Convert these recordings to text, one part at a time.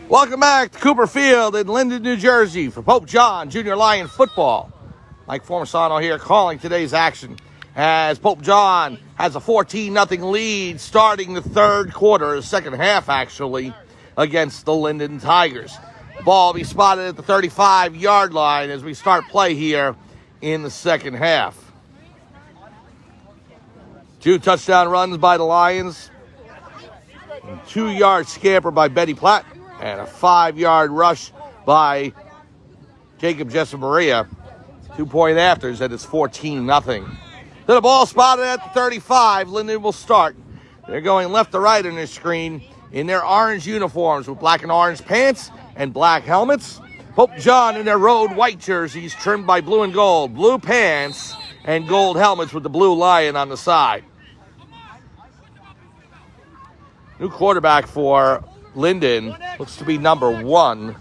Welcome back to Cooper Field in Linden, New Jersey for Pope John Junior Lion football. Mike Formisano here calling today's action as Pope John has a 14-0 lead starting the third quarter, the second half actually, against the Linden Tigers. Ball will be spotted at the 35-yard line as we start play here in the second half. 2 touchdown runs by the Lions, a 2-yard scamper by Betty Platt, and a 5-yard rush by Jacob Jessamaria. 2-point afters, and it's 14-0. Then the ball spotted at the 35. Linden will start. They're going left to right on their screen in their orange uniforms with black and orange pants and black helmets. Pope John in their road white jerseys trimmed by blue and gold, blue pants and gold helmets with the blue lion on the side. New quarterback for Linden looks to be number 1.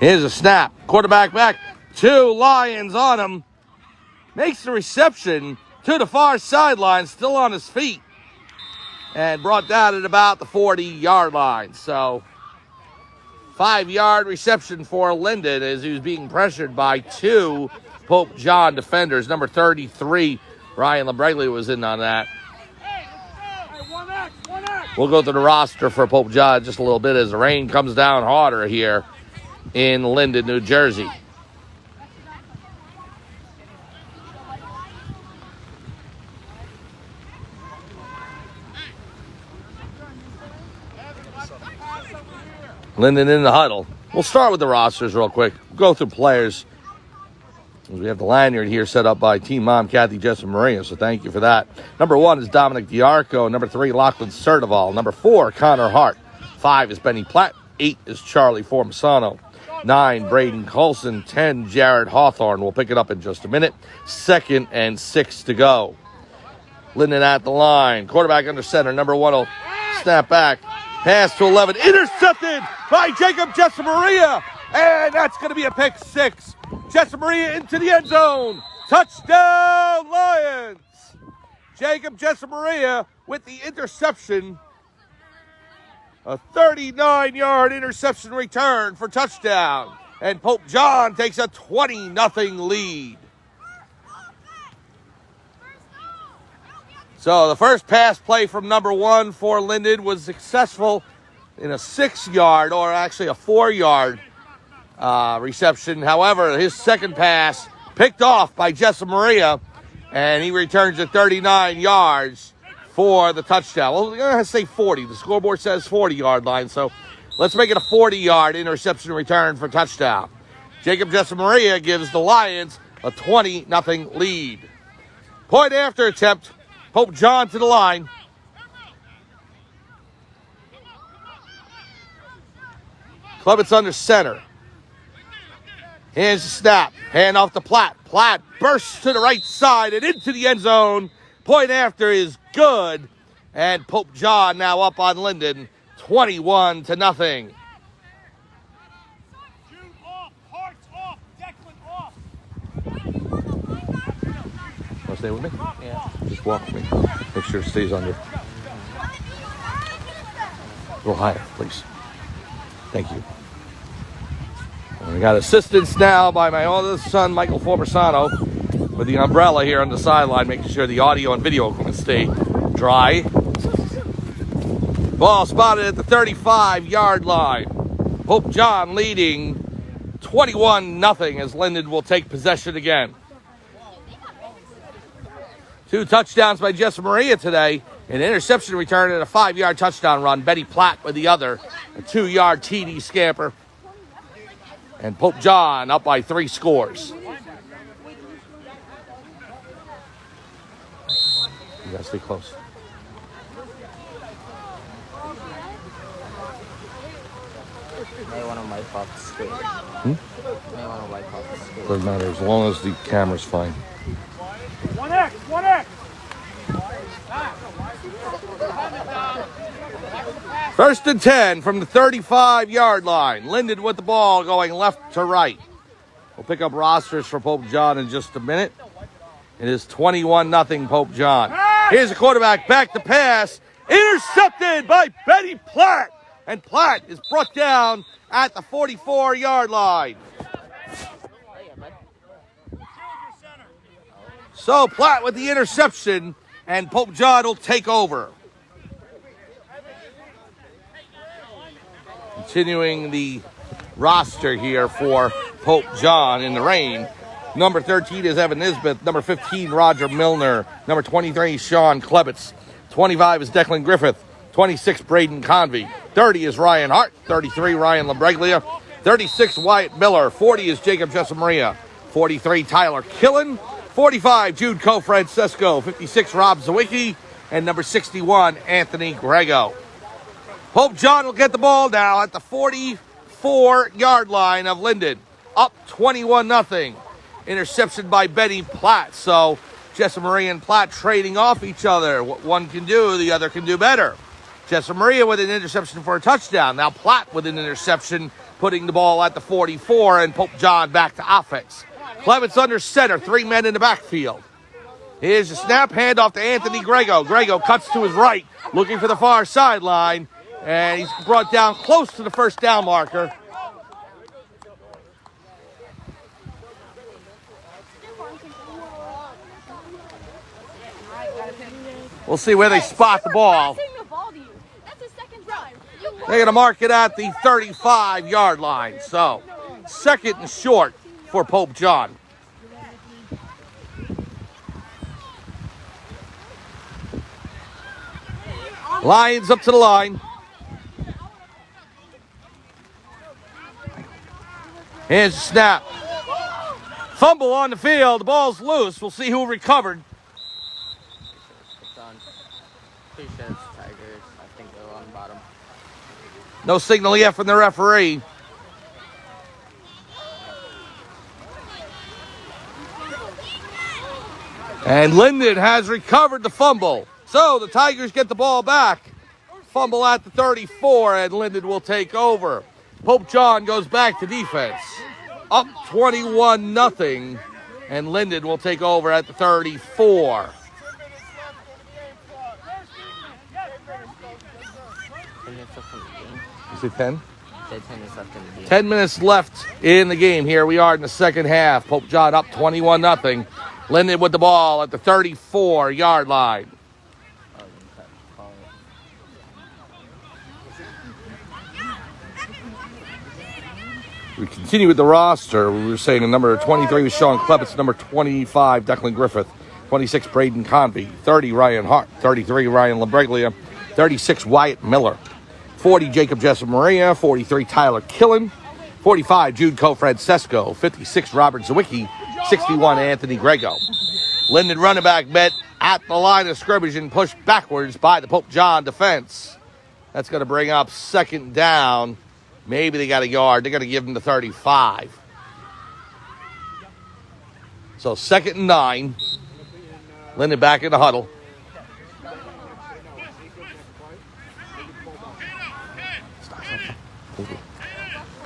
Here's a snap. Quarterback back. 2 Lions on him. Makes the reception to the far sideline, still on his feet. And brought down at about the 40-yard line. So, 5-yard reception for Linden as he was being pressured by 2 Pope John defenders. Number 33, Ryan LeBregley, was in on that. We'll go through the roster for Pope John just a little bit as the rain comes down harder here in Linden, New Jersey. Linden in the huddle. We'll start with the rosters real quick. Go through players. We have the lanyard here set up by Team Mom, Kathy Jessamaria, so thank you for that. Number 1 is Dominic Diarco. Number 3, Lachlan Sertival. Number 4, Connor Hart. 5 is Benny Platt. 8 is Charlie Formisano. 9, Braden Colson. 10, Jared Hawthorne. We'll pick it up in just a minute. 2nd and 6 to go. Linden at the line. Quarterback under center. Number 1 will snap back. Pass to 11. Intercepted by Jacob Jessamaria. And that's going to be a pick 6. Jessamaria into the end zone. Touchdown, Lions. Jacob Jessamaria with the interception. A 39-yard interception return for touchdown. And Pope John takes a 20-0 lead. So the first pass play from number 1 for Linden was successful in a 6-yard, or actually a 4-yard reception. However, his second pass picked off by Jessamaria, and he returns it 39 yards for the touchdown. Well, we're going to say 40. The scoreboard says 40-yard line, so let's make it a 40-yard interception return for touchdown. Jacob Jessamaria gives the Lions a 20-0 lead. Point after attempt. Pope John to the line. Clements under center. Here's the snap. Hand off to Platt. Platt bursts to the right side and into the end zone. Point after is good. And Pope John now up on Linden, 21-0. Want to stay with me? Yeah. Just walk with me. Make sure it stays under. A little higher, please. Thank you. And we got assistance now by my oldest son, Michael Formisano, with the umbrella here on the sideline, making sure the audio and video equipment stay dry. Ball spotted at the 35-yard line. Pope John leading 21-0 as Linden will take possession again. 2 touchdowns by Jessamaria today. An interception return and a 5-yard touchdown run. Betty Platt with the other. A 2-yard TD scamper. And Pope John up by 3 scores. You gotta stay close. May want to wipe off the screen. May want to wipe off the screen. Doesn't matter as long as the camera's fine. 1X, 1X. First and 10 from the 35-yard line. Linden with the ball going left to right. We'll pick up rosters for Pope John in just a minute. It is 21-0 Pope John. Here's the quarterback back to pass. Intercepted by Betty Platt. And Platt is brought down at the 44-yard line. So Platt with the interception, and Pope John will take over. Continuing the roster here for Pope John in the rain. Number 13 is Evan Nisbeth. Number 15, Roger Milner. Number 23, Sean Klebitz. 25 is Declan Griffith. 26, Braden Convey. 30 is Ryan Hart. 33, Ryan Labreglia. 36, Wyatt Miller. 40 is Jacob Jessamaria. 43, Tyler Killen. 45, Jude Cofrancesco. 56, Rob Zawicki. And number 61, Anthony Grego. Pope John will get the ball now at the 44-yard line of Linden. Up 21-0. Interception by Betty Platt. So Jessamaria and Platt trading off each other. What one can do, the other can do better. Jessamaria with an interception for a touchdown. Now Platt with an interception, putting the ball at the 44, and Pope John back to offense. Clements under center, 3 men in the backfield. Here's the snap, handoff to Anthony Grego. Grego cuts to his right, looking for the far sideline, and he's brought down close to the first down marker. We'll see where they spot the ball. They're going to mark it at the 35-yard line. So, second and short for Pope John. Lions up to the line. Here's the snap. Fumble on the field. The ball's loose. We'll see who recovered. Pretty sure it's Tigers. I think they're on the bottom. No signal yet from the referee. And Linden has recovered the fumble. So the Tigers get the ball back. Fumble at the 34, and Linden will take over. Pope John goes back to defense. Up 21-0, and Linden will take over at the 34. Is it 10? 10 minutes left in the game. Here we are in the second half. Pope John up 21-0. Linden with the ball at the 34-yard line. We continue with the roster. We were saying the number 23 was Sean Klebitz, number 25, Declan Griffith, 26, Braden Convey, 30, Ryan Hart, 33, Ryan Labreglia, 36, Wyatt Miller, 40, Jacob Jessamaria, 43, Tyler Killen, 45, Jude Cofrancesco, 56, Robert Zawicki, 61, Anthony Grego. Linden running back met at the line of scrimmage and pushed backwards by the Pope John defense. That's going to bring up second down. Maybe they got a yard. They're going to give him the 35. So 2nd and 9. Linden back in the huddle.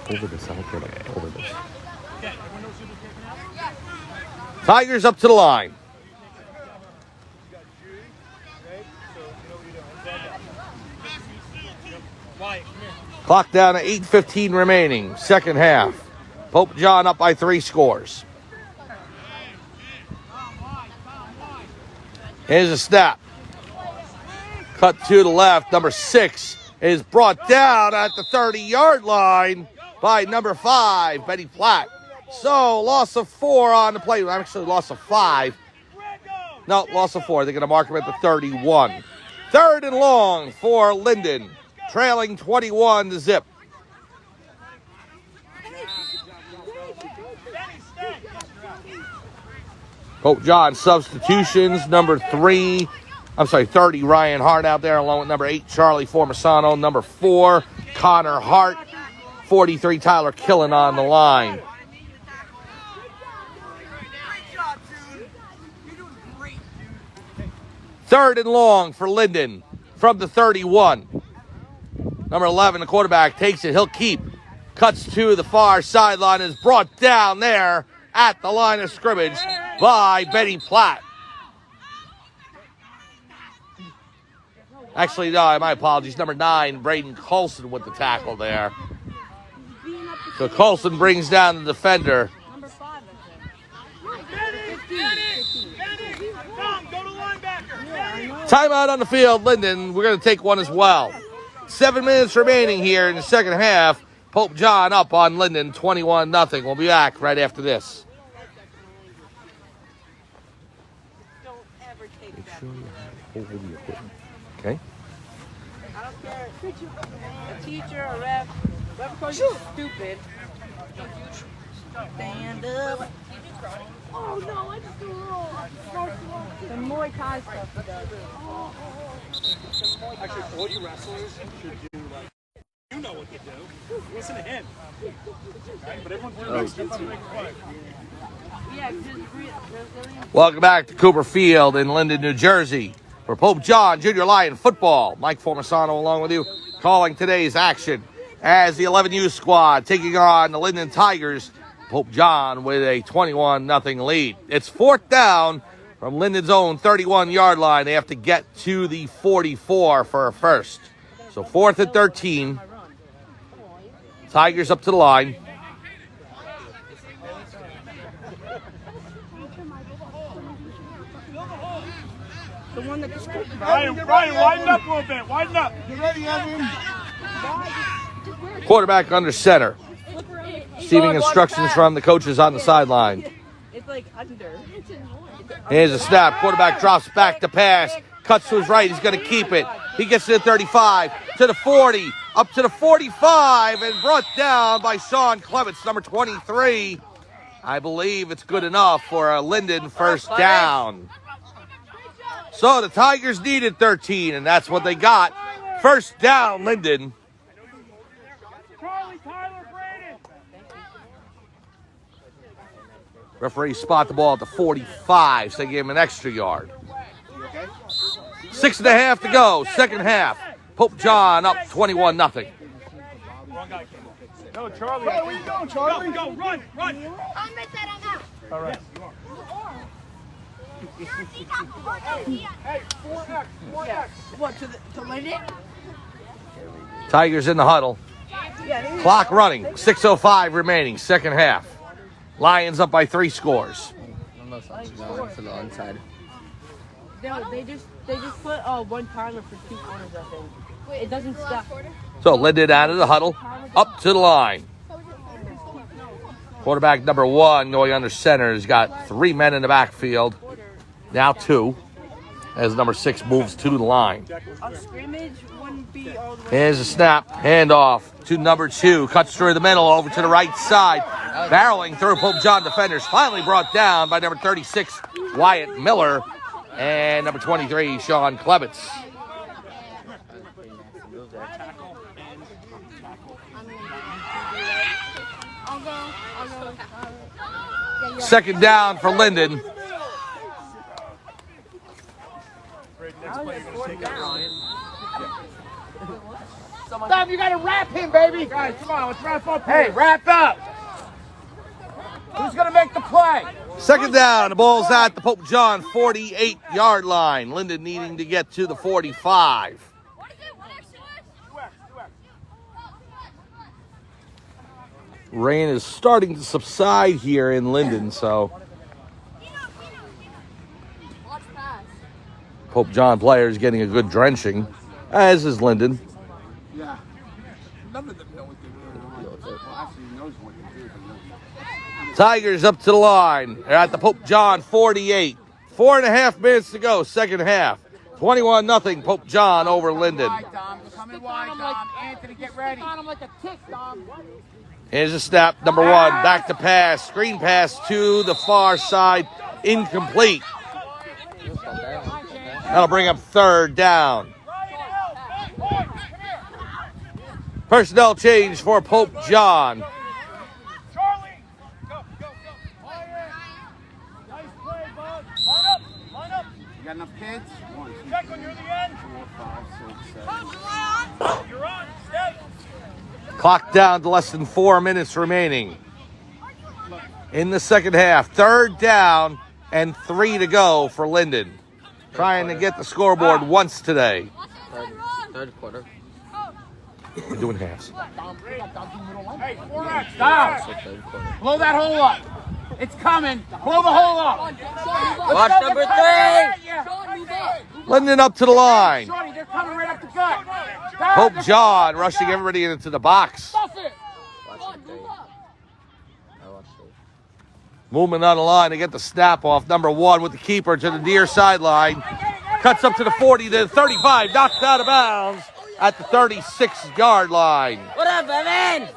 Over this. I don't care about over this. Tigers up to the line. Clock down to 8:15 remaining. Second half. Pope John up by 3 scores. Here's a snap. Cut to the left. Number 6 is brought down at the 30-yard line by number 5, Betty Platt. So, loss of 4 on the play. Actually, loss of 5. No, loss of 4. They're going to mark him at the 31. 3rd and long for Linden. Trailing 21-0. Pope John substitutions. Number 30, Ryan Hart out there, along with number 8, Charlie Formasano. Number 4, Connor Hart. 43, Tyler Killen on the line. Third and long for Linden from the 31. Number 11, the quarterback, takes it. He'll keep. Cuts to the far sideline, is brought down there at the line of scrimmage by Benny Platt. Actually, no, my apologies. Number 9, Braden Colson with the tackle there. So Colson brings down the defender. Number 5, Tom, go to linebacker. Timeout on the field, Linden. We're going to take one as well. 7 minutes remaining here in the second half. Pope John up on Linden, 21-0. We'll be back right after this. Don't ever take Make that. sure you have over the equipment. Okay? I don't care. A teacher, a ref, whoever calls you stupid. Stand up. Oh no, I just threw a the Muay Thai stuff he does. Actually, all you wrestlers should do like, you know what to do. Listen to him. But everyone's doing stuff on the play. Yeah, Brazilian. Welcome back to Cooper Field in Linden, New Jersey for Pope John Junior Lion football. Mike Formasano along with you, calling today's action as the 11U squad taking on the Linden Tigers. Pope John with a 21-0 lead. It's 4th down from Linden's own 31-yard line. They have to get to the 44 for a first. So 4th and 13. Tigers up to the line. The one that just Ryan, widen up a little bit. Widen up. You ready, Evan? Quarterback under center. Receiving instructions from the coaches on the sideline. It's like under. Here's a snap. Quarterback drops back to pass. Cuts to his right. He's going to keep it. He gets to the 35, to the 40, up to the 45, and brought down by Sean Clements, number 23. I believe it's good enough for a Linden first down. So the Tigers needed 13, and that's what they got. First down, Linden. Charlie, Tyler, Braden. Referee spot the ball at the 45, so they gave him an extra yard. 6.5 to go, second half. Pope John up 21-0. Wrong guy came up. No, Charlie. Where you going, Charlie? Go, run. I'm gonna set him out. All right. Hey, 4X. What to Linden? Tigers in the huddle. Clock running, 6:05 remaining, second half. Lions up by 3 scores. Unless I'm going to the onside. No, they just put one timer for 2 quarters, I think. It doesn't stop. So Linden out of the huddle, up to the line. Quarterback number 1 going under center has got 3 men in the backfield. Now 2, as number 6 moves to the line. A scrimmage wouldn't be all the way. Here's a snap, handoff to number 2, cuts through the middle over to the right side. Barreling through Pope John defenders, finally brought down by number 36, Wyatt Miller, and number 23, Sean Clements. Second down for Linden. Tom, you gotta wrap him, baby. Guys, come on, let's wrap up. Hey, wrap up. Who's gonna make the play? Second down, the ball's at the Pope John 48-yard line. Linden needing to get to the 45. Rain is starting to subside here in Linden, so Pope John players getting a good drenching, as is Linden. Yeah. None of them know what they're doing. Well, actually, he knows what they're doing. Tigers up to the line. They're at the Pope John 48. 4.5 minutes to go, second half. 21-0 Pope John over Linden. Tom. Coming wide, Tom. Anthony, get ready. I'm like a tick, Tom. Here's a snap, number 1, back to pass. Screen pass to the far side, incomplete. That'll bring up third down. Personnel change for Pope John. Charlie, go. Nice play, bud. Line up. You got enough kids? 1, 2, Check when you're the end. 4, 5, 6, 7. You're on. Steady. Clock down to less than 4 minutes remaining in the second half. 3rd down and 3 to go for Linden. Trying to get the scoreboard once today. Third quarter. We're doing halves. Hey, 4X, stop. Blow that hole up. It's coming. Blow the hole up. Watch number 3. Linden up to the line. Shorty, they're coming right up the gut. Hope John rushing everybody into the box. Stuff it. Watch the 3. I watched it. Movement on the line to get the snap off. Number 1 with the keeper to the near sideline. Cuts up to the 40, to the 35. Knocked out of bounds at the 36-yard line. What up, Evan?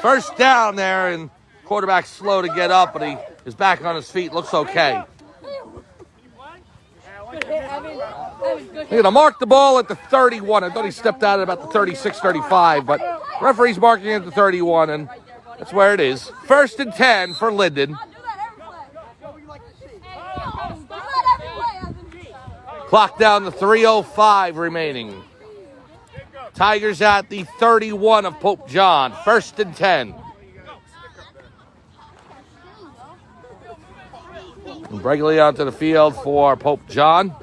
First down there, and quarterback's slow to get up, but he is back on his feet. Looks okay. They're going to mark the ball at the 31. I thought he stepped out at about the 36, 35, but referee's marking at the 31, and that's where it is. 1st and 10 for Linden. Clock down to 3:05 remaining. Tigers at the 31 of Pope John. 1st and 10. And Bregley onto the field for Pope John.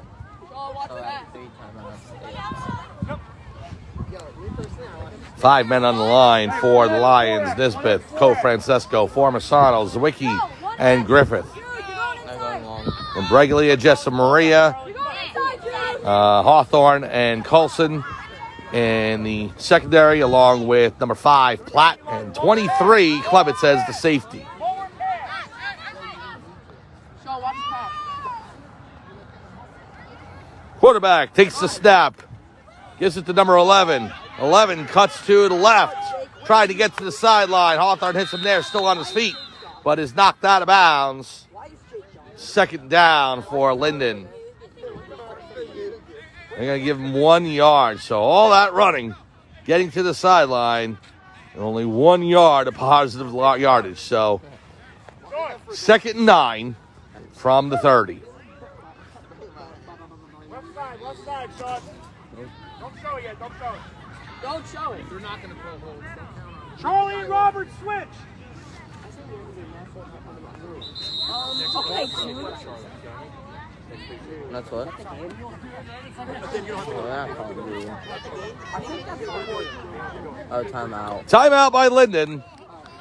5 men on the line for the Lions. Nisbeth, Co-Francesco, Formasano, Zwicky, and Griffith. And Breglia, Jessa Maria, Hawthorne, and Coulson in the secondary, along with number 5, Platt, and 23, Klebitz as the safety. Quarterback takes the snap, gives it to number 11. 11 cuts to the left, tried to get to the sideline. Hawthorne hits him there, still on his feet, but is knocked out of bounds. 2nd down for Linden. They're going to give him 1 yard. So all that running, getting to the sideline, and only 1 yard of positive yardage. So 2nd and 9 from the 30. Left side, Sean. Don't show it yet. Don't show it. Don't show it. You're not going to pull holes. Charlie and Robert switch. Okay, dude. That's what? Oh, timeout. Timeout by Linden.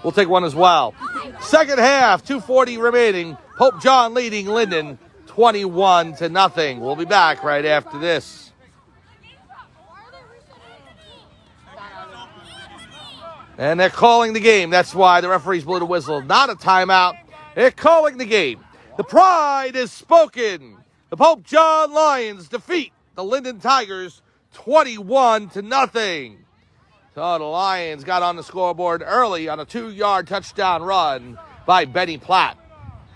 We'll take one as well. Second half, 2:40 remaining. Pope John leading Linden 21-0. We'll be back right after this. And they're calling the game. That's why the referees blew the whistle. Not a timeout. They're calling the game. The pride is spoken. The Pope John Lions defeat the Linden Tigers 21-0. So the Lions got on the scoreboard early on a 2-yard touchdown run by Benny Platt.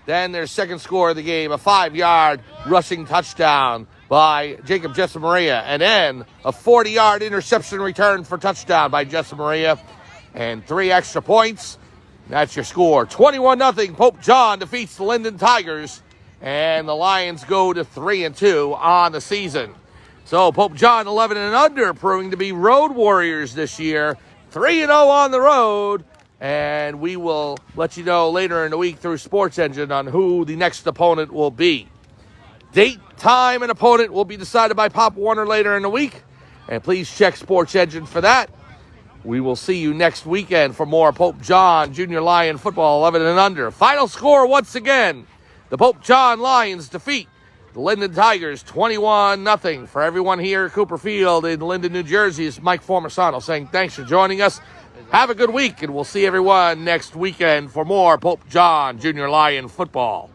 Then their second score of the game, a 5-yard rushing touchdown by Jacob Jessamaria. And then a 40-yard interception return for touchdown by Jessamaria. And 3 extra points. That's your score. 21-0. Pope John defeats the Linden Tigers. And the Lions go to 3-2 on the season. So Pope John 11 and under, proving to be road warriors this year. 3-0 on the road. And we will let you know later in the week through Sports Engine on who the next opponent will be. Date, time, and opponent will be decided by Pop Warner later in the week. And please check Sports Engine for that. We will see you next weekend for more Pope John Junior Lion football 11 and under. Final score once again. The Pope John Lions defeat the Linden Tigers 21-0. For everyone here at Cooper Field in Linden, New Jersey, it's Mike Formasano saying thanks for joining us. Have a good week, and we'll see everyone next weekend for more Pope John Junior Lion football.